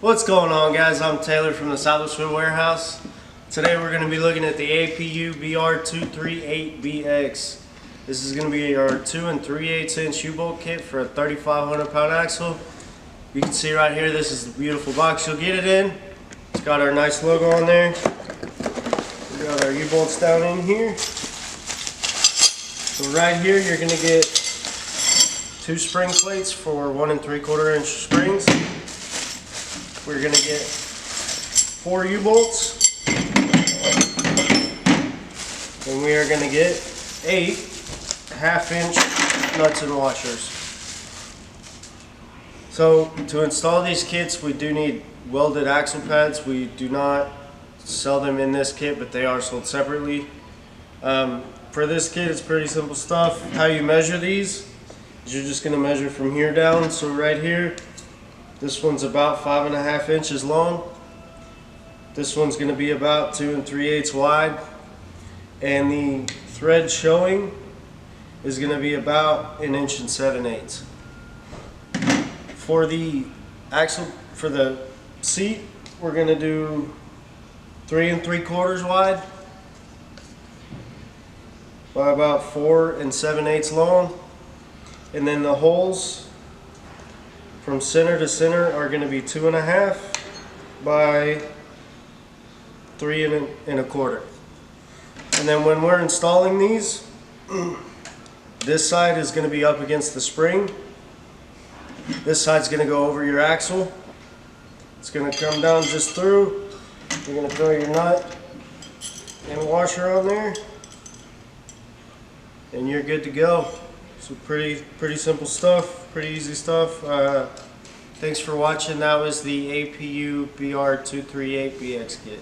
What's going on, guys? I'm Taylor from the Southwestwood Warehouse. Today we're going to be looking at the APU BR238BX. This is going to be our 2 3/8 inch U-bolt kit for a 3,500 pound axle. You can see right here, this is the beautiful box you'll get it in. It's got our nice logo on there. We got our U-bolts down in here. So right here you're going to get 2 spring plates for 1 3/4 inch springs. We're going to get 4 U-bolts, and we are going to get 8 1/2 inch nuts and washers. So to install these kits, we do need welded axle pads. We do not sell them in this kit, but they are sold separately. For this kit, it's pretty simple stuff. How you measure these is you're just going to measure from here down. So right here, this one's about 5 1/2 inches long. This one's going to be about 2 3/8 wide, and the thread showing is going to be about 1 7/8 inches. For the axle, for the seat, we're going to do 3 3/4 wide by about 4 7/8 long, and then the holes from center to center are going to be 2 1/2 by 3 1/4. And then when we're installing these, this side is going to be up against the spring. This side's going to go over your axle. It's going to come down just through. You're going to throw your nut and washer on there, and you're good to go. So pretty simple stuff, pretty easy stuff. Thanks for watching. That was the APU BR238BX kit.